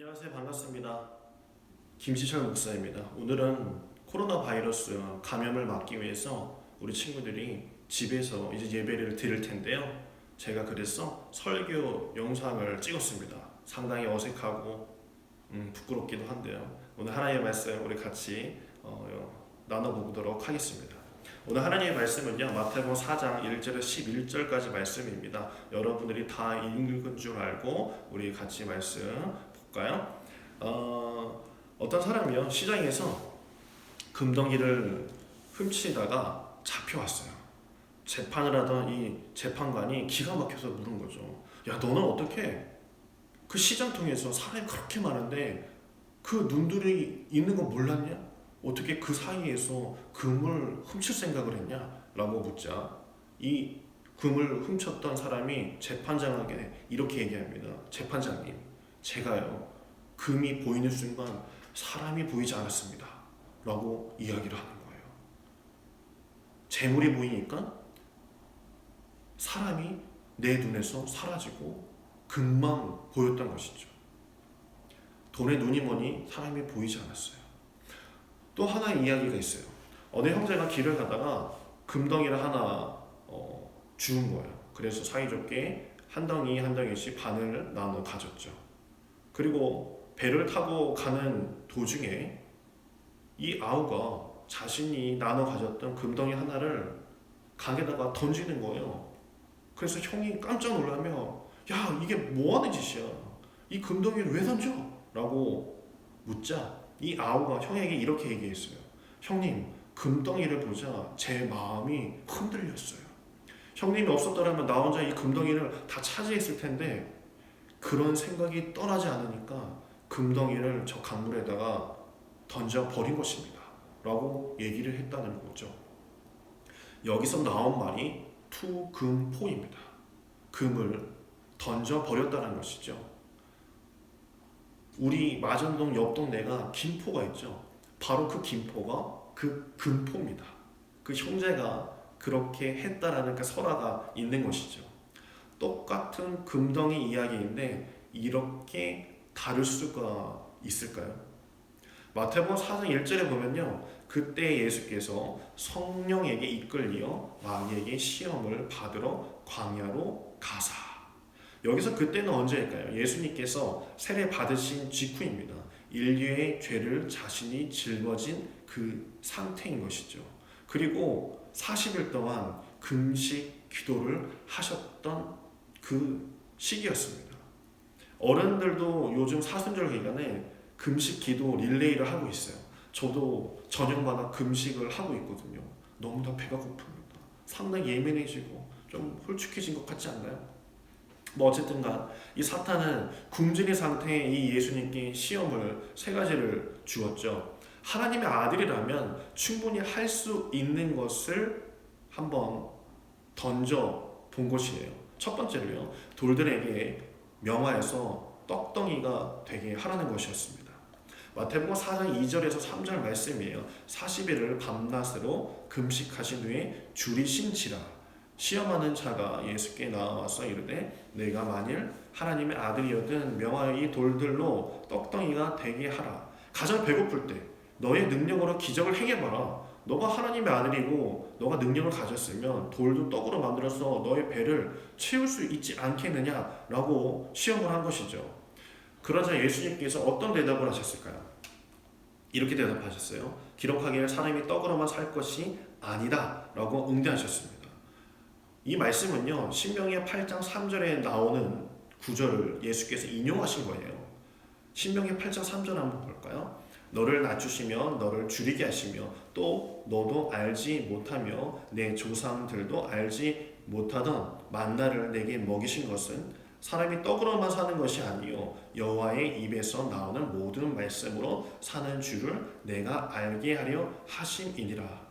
안녕하세요. 반갑습니다. 김시철 목사입니다. 오늘은 코로나 바이러스 감염을 막기 위해서 우리 친구들이 집에서 이제 예배를 드릴 텐데요. 제가 그래서 설교 영상을 찍었습니다. 상당히 어색하고 부끄럽기도 한데요. 오늘 하나님의 말씀 우리 같이 나눠보도록 하겠습니다. 오늘 하나님의 말씀은요, 마태복음 4장 1절에서 11절까지 말씀입니다. 여러분들이 다 읽은 줄 알고 우리 같이 말씀 볼까요? 어떤 사람이요, 시장에서 금덩이를 훔치다가 잡혀왔어요. 재판을 하던 이 재판관이 기가 막혀서 물은 거죠. 야, 너는 어떻게 그 시장통에서 사람이 그렇게 많은데 그 눈들이 있는 거 몰랐냐? 어떻게 그 사이에서 금을 훔칠 생각을 했냐? 라고 묻자 이 금을 훔쳤던 사람이 재판장에게 이렇게 얘기합니다. 재판장님, 제가요, 금이 보이는 순간 사람이 보이지 않았습니다. 라고 이야기를 하는 거예요. 재물이 보이니까 사람이 내 눈에서 사라지고 금만 보였던 것이죠. 돈에 눈이 머니 사람이 보이지 않았어요. 또 하나의 이야기가 있어요. 어느 형제가 길을 가다가 금덩이를 하나 주운 거예요. 그래서 사이좋게 한 덩이 한 덩이씩 반을 나눠 가졌죠. 그리고 배를 타고 가는 도중에 이 아우가 자신이 나눠 가졌던 금덩이 하나를 강에다가 던지는 거예요. 그래서 형이 깜짝 놀라며, 야, 이게 뭐 하는 짓이야? 이 금덩이를 왜 던져? 라고 묻자 이 아우가 형에게 이렇게 얘기했어요. 형님, 금덩이를 보자 제 마음이 흔들렸어요. 형님이 없었더라면 나 혼자 이 금덩이를 다 차지했을 텐데 그런 생각이 떠나지 않으니까 금덩이를 저 강물에다가 던져버린 것입니다. 라고 얘기를 했다는 거죠. 여기서 나온 말이 투금포입니다. 금을 던져버렸다는 것이죠. 우리 마전동 옆 동네가 김포가 있죠. 바로 그 김포가 그 금포입니다. 그 형제가 그렇게 했다라는 그 설화가 있는 것이죠. 똑같은 금덩이 이야기인데 이렇게 다를 수가 있을까요? 마태복음 4장 1절에 보면요, 그때 예수께서 성령에게 이끌리어 마귀에게 시험을 받으러 광야로 가사. 여기서 그때는 언제일까요? 예수님께서 세례 받으신 직후입니다. 인류의 죄를 자신이 짊어진 그 상태인 것이죠. 그리고 40일 동안 금식 기도를 하셨던 그 시기였습니다. 어른들도 요즘 사순절 기간에 금식 기도 릴레이를 하고 있어요. 저도 저녁마다 금식을 하고 있거든요. 너무나 배가 고픕니다. 상당히 예민해지고 좀 홀쭉해진 것 같지 않나요? 어쨌든간 이 사탄은 굶주린 상태의 이 예수님께 시험을 세 가지를 주었죠. 하나님의 아들이라면 충분히 할 수 있는 것을 한번 던져 본 것이에요. 첫 번째로요, 돌들에게 명하여서 떡덩이가 되게 하라는 것이었습니다. 마태복음 4장 2절에서 3절 말씀이에요. 40일을 밤낮으로 금식하신 후에 줄이신지라 시험하는 자가 예수께 나와서 이르되 내가 만일 하나님의 아들이거든 명하여 이 돌들로 떡덩이가 되게 하라. 가장 배고플 때 너의 능력으로 기적을 행해봐라. 너가 하나님의 아들이고 너가 능력을 가졌으면 돌도 떡으로 만들어서 너의 배를 채울 수 있지 않겠느냐 라고 시험을 한 것이죠. 그러자 예수님께서 어떤 대답을 하셨을까요? 이렇게 대답하셨어요. 기록하기를 사람이 떡으로만 살 것이 아니다 라고 응대하셨습니다. 이 말씀은요, 신명기 8장 3절에 나오는 구절을 예수께서 인용하신 거예요. 신명기 8장 3절 한번 볼까요? 너를 낮추시며 너를 줄이게 하시며 또 너도 알지 못하며 내 조상들도 알지 못하던 만나를 내게 먹이신 것은 사람이 떡으로만 사는 것이 아니요 여호와의 입에서 나오는 모든 말씀으로 사는 줄을 내가 알게 하려 하심이니라.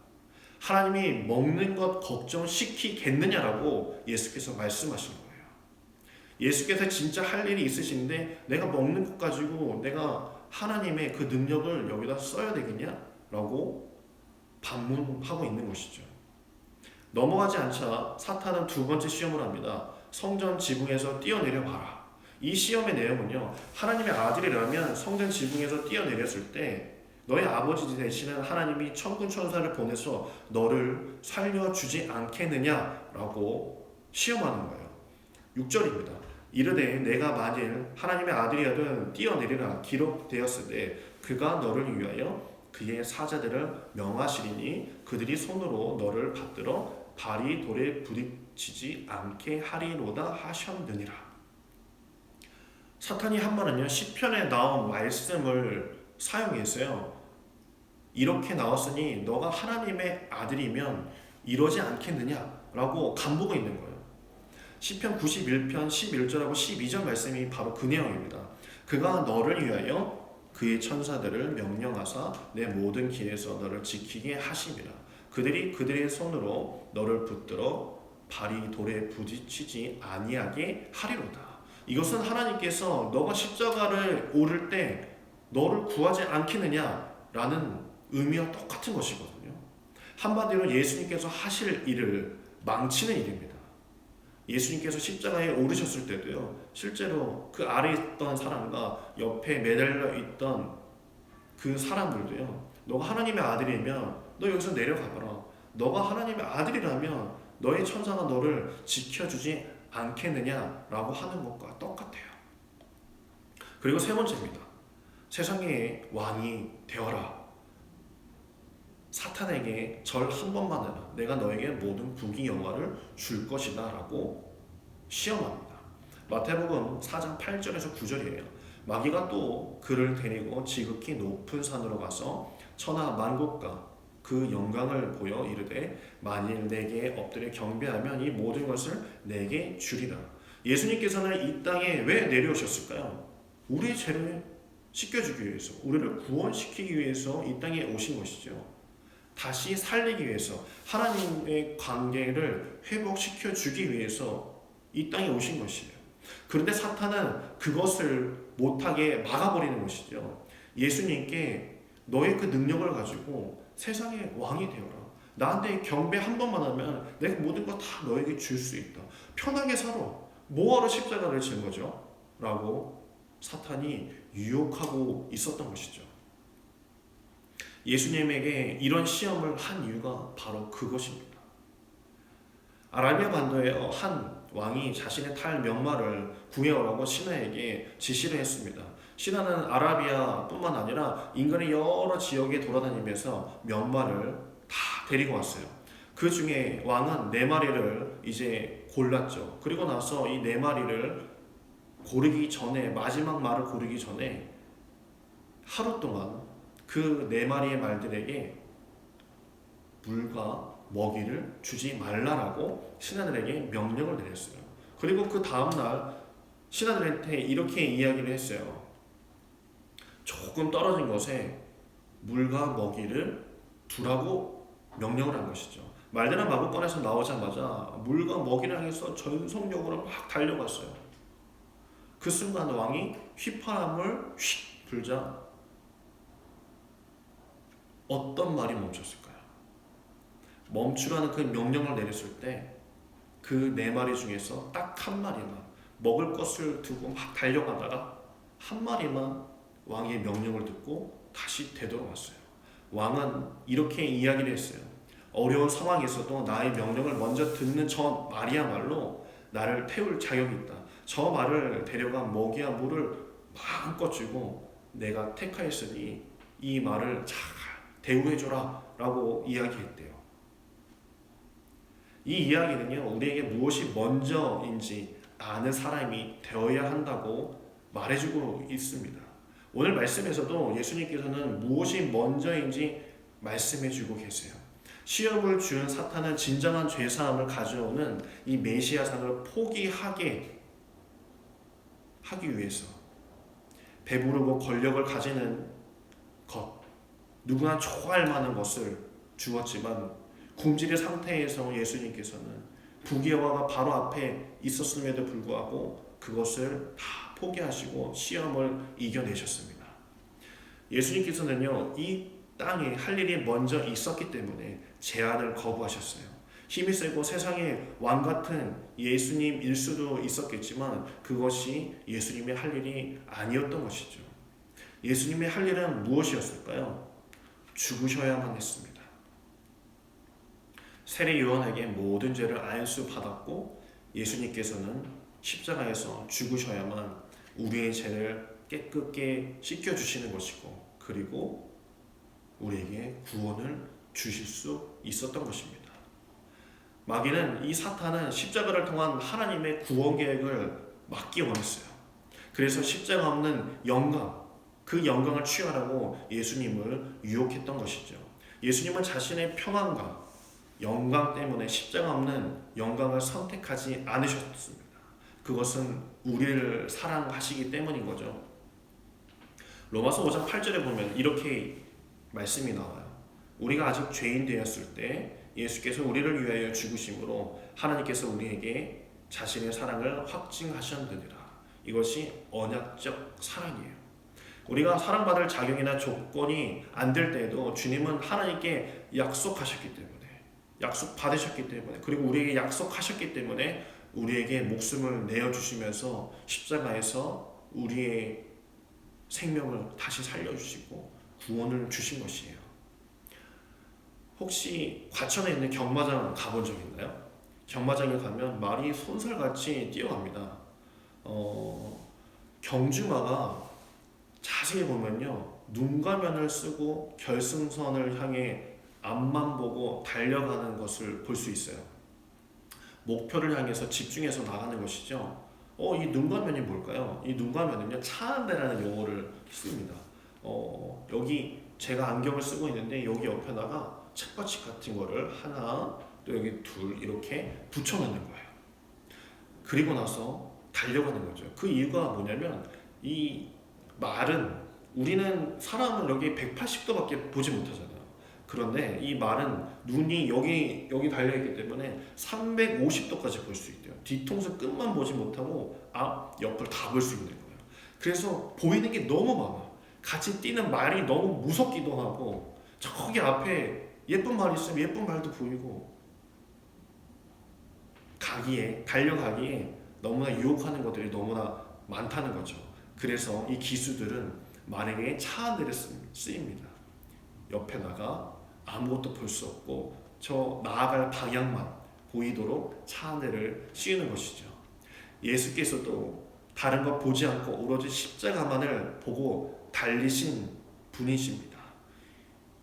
하나님이 먹는 것 걱정시키겠느냐라고 예수께서 말씀하신 거예요. 예수께서 진짜 할 일이 있으신데 내가 먹는 것 가지고 내가 하나님의 그 능력을 여기다 써야 되겠냐? 라고 반문하고 있는 것이죠. 넘어가지 않자 사탄은 두 번째 시험을 합니다. 성전 지붕에서 뛰어내려 봐라. 이 시험의 내용은요, 하나님의 아들이라면 성전 지붕에서 뛰어내렸을 때 너의 아버지 되시는 하나님이 천군 천사를 보내서 너를 살려주지 않겠느냐라고 시험하는 거예요. 6절입니다. 이르되 내가 만일 하나님의 아들이거든 뛰어내리라 기록되었을 때 그가 너를 위하여 그의 사자들을 명하시리니 그들이 손으로 너를 받들어 발이 돌에 부딪히지 않게 하리로다 하셨느니라. 사탄이 한 말은요, 시편에 나온 말씀을 사용했어요. 이렇게 나왔으니 너가 하나님의 아들이면 이러지 않겠느냐라고 간보고 있는 거예요. 시편 91편 11절하고 12절 말씀이 바로 그 내용입니다. 그가 너를 위하여 그의 천사들을 명령하사 내 모든 길에서 너를 지키게 하심이라. 그들이 그들의 손으로 너를 붙들어 발이 돌에 부딪히지 아니하게 하리로다. 이것은 하나님께서 너가 십자가를 오를 때 너를 구하지 않겠느냐라는 의미와 똑같은 것이거든요. 한마디로 예수님께서 하실 일을 망치는 일입니다. 예수님께서 십자가에 오르셨을 때도요, 실제로 그 아래 있던 사람과 옆에 매달려 있던 그 사람들도요, 너가 하나님의 아들이면 너 여기서 내려가봐라. 너가 하나님의 아들이라면 너의 천사가 너를 지켜주지 않겠느냐라고 하는 것과 똑같아요. 그리고 세 번째입니다. 세상의 왕이 되어라. 사탄에게 절 한 번만 해라. 내가 너에게 모든 부귀 영화를 줄 것이다 라고 시험합니다. 마태복음 4장 8절에서 9절이에요. 마귀가 또 그를 데리고 지극히 높은 산으로 가서 천하 만국과 그 영광을 보여 이르되 만일 내게 엎드려 경배하면 이 모든 것을 내게 주리라. 예수님께서는 이 땅에 왜 내려오셨을까요? 우리의 죄를 씻겨주기 위해서, 우리를 구원시키기 위해서 이 땅에 오신 것이죠. 다시 살리기 위해서, 하나님의 관계를 회복시켜 주기 위해서 이 땅에 오신 것이에요. 그런데 사탄은 그것을 못하게 막아버리는 것이죠. 예수님께 너의 그 능력을 가지고 세상의 왕이 되어라. 나한테 경배 한 번만 하면 내가 모든 거 다 너에게 줄 수 있다. 편하게 살아. 뭐하러 십자가를 진 거죠? 라고 사탄이 유혹하고 있었던 것이죠. 예수님에게 이런 시험을 한 이유가 바로 그것입니다. 아라비아 반도의 한 왕이 자신의 탈 명마를 구해오라고 신하에게 지시를 했습니다. 신하는 아라비아뿐만 아니라 인간의 여러 지역에 돌아다니면서 명마를 다 데리고 왔어요. 그 중에 왕은 4마리를 이제 골랐죠. 그리고 나서 이 4마리를 고르기 전에, 마지막 말을 고르기 전에 하루 동안 그 4마리의 말들에게 물과 먹이를 주지 말라라고 신하들에게 명령을 내렸어요. 그리고 그 다음날 신하들한테 이렇게 이야기를 했어요. 조금 떨어진 곳에 물과 먹이를 두라고 명령을 한 것이죠. 말들은 마구간에서 나오자마자 물과 먹이를 향해서 전속력으로 막 달려갔어요. 그 순간 왕이 휘파람을 휙 불자 어떤 말이 멈췄을까요? 멈추라는 그 명령을 내렸을 때 그 4마리 중에서 딱 한 마리만 먹을 것을 두고 막 달려가다가 한 마리만 왕의 명령을 듣고 다시 되돌아왔어요. 왕은 이렇게 이야기를 했어요. 어려운 상황에서도 나의 명령을 먼저 듣는 저 말이야말로 나를 태울 자격이 있다. 저 말을 데려가 먹이와 물을 마음껏 주고 내가 택하였으니 이 말을 잘 대우해줘라 라고 이야기했대요. 이 이야기는요, 우리에게 무엇이 먼저인지 아는 사람이 되어야 한다고 말해주고 있습니다. 오늘 말씀에서도 예수님께서는 무엇이 먼저인지 말씀해주고 계세요. 시험을 준 사탄은 진정한 죄사함을 가져오는 이 메시아상을 포기하게 하기 위해서 배부르고 권력을 가지는 것, 누구나 좋아할 만한 것을 주었지만 굶주린 상태에서 예수님께서는 부귀영화가 바로 앞에 있었음에도 불구하고 그것을 다 포기하시고 시험을 이겨내셨습니다. 예수님께서는요, 이 땅에 할 일이 먼저 있었기 때문에 제한을 거부하셨어요. 힘이 세고 세상의 왕 같은 예수님일 수도 있었겠지만 그것이 예수님의 할 일이 아니었던 것이죠. 예수님의 할 일은 무엇이었을까요? 죽으셔야만 했습니다. 세례 요한에게 모든 죄를 안수 받았고 예수님께서는 십자가에서 죽으셔야만 우리의 죄를 깨끗게 씻겨주시는 것이고 그리고 우리에게 구원을 주실 수 있었던 것입니다. 마귀는 이 사탄은 십자가를 통한 하나님의 구원 계획을 막기 원했어요. 그래서 십자가 없는 영광, 그 영광을 취하라고 예수님을 유혹했던 것이죠. 예수님은 자신의 평안과 영광 때문에 십자가 없는 영광을 선택하지 않으셨습니다. 그것은 우리를 사랑하시기 때문인 거죠. 로마서 5장 8절에 보면 이렇게 말씀이 나와요. 우리가 아직 죄인 되었을 때 예수께서 우리를 위하여 죽으심으로 하나님께서 우리에게 자신의 사랑을 확증하셨느니라. 이것이 언약적 사랑이에요. 우리가 사랑받을 자격이나 조건이 안 될 때에도 주님은 하나님께 약속하셨기 때문에 약속 받으셨기 때문에 그리고 우리에게 약속하셨기 때문에 우리에게 목숨을 내어주시면서 십자가에서 우리의 생명을 다시 살려주시고 구원을 주신 것이에요. 혹시 과천에 있는 경마장 가본 적 있나요? 경마장에 가면 말이 손살같이 뛰어갑니다. 경주마가 자세히 보면요, 눈가면을 쓰고 결승선을 향해 앞만 보고 달려가는 것을 볼 수 있어요. 목표를 향해서 집중해서 나가는 것이죠. 이 눈가면이 뭘까요? 이 눈가면은요, 차 한 대라는 용어를 씁니다. 여기 제가 안경을 쓰고 있는데 여기 옆에다가 책받침 같은 거를 하나 또 여기 둘 이렇게 붙여놓는 거예요. 그리고 나서 달려가는 거죠. 그 이유가 뭐냐면 이 말은 우리는 사람은 여기 180도밖에 보지 못하잖아요. 그런데 이 말은 눈이 여기 달려있기 때문에 350도까지 볼 수 있대요. 뒤통수 끝만 보지 못하고 앞, 옆을 다 볼 수 있는 거예요. 그래서 보이는 게 너무 많아. 같이 뛰는 말이 너무 무섭기도 하고 저기 앞에 예쁜 말이 있으면 예쁜 말도 보이고 달려가기에 너무나 유혹하는 것들이 너무나 많다는 거죠. 그래서 이 기수들은 말에게 차 한 대를 쓰입니다. 옆에다가 아무것도 볼 수 없고 저 나아갈 방향만 보이도록 차 한 대를 씌우는 것이죠. 예수께서도 다른 것 보지 않고 오로지 십자가만을 보고 달리신 분이십니다.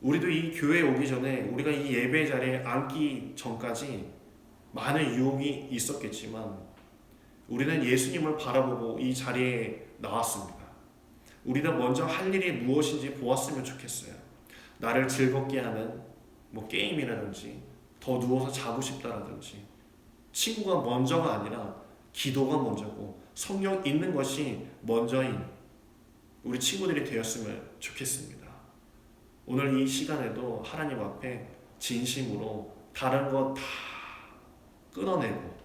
우리도 이 교회에 오기 전에 우리가 이 예배 자리에 앉기 전까지 많은 유혹이 있었겠지만 우리는 예수님을 바라보고 이 자리에 나왔습니다. 우리는 먼저 할 일이 무엇인지 보았으면 좋겠어요. 나를 즐겁게 하는 게임이라든지 더 누워서 자고 싶다라든지 친구가 먼저가 아니라 기도가 먼저고 성령 있는 것이 먼저인 우리 친구들이 되었으면 좋겠습니다. 오늘 이 시간에도 하나님 앞에 진심으로 다른 것 다 끊어내고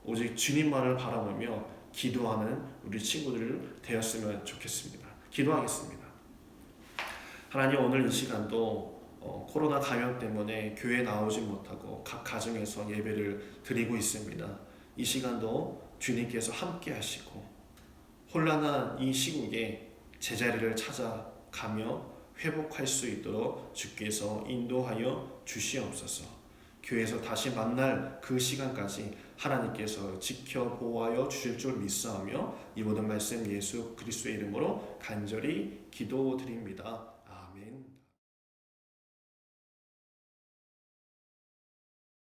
오직 주님만을 바라보며 기도하는 우리 친구들 되었으면 좋겠습니다. 기도하겠습니다. 하나님, 오늘 이 시간도 코로나 감염 때문에 교회에 나오지 못하고 각 가정에서 예배를 드리고 있습니다. 이 시간도 주님께서 함께 하시고 혼란한 이 시국에 제자리를 찾아가며 회복할 수 있도록 주께서 인도하여 주시옵소서. 교회에서 다시 만날 그 시간까지 하나님께서 지켜 보호하여 주실 줄 믿사오며 이 모든 말씀 예수 그리스도의 이름으로 간절히 기도드립니다. 아멘.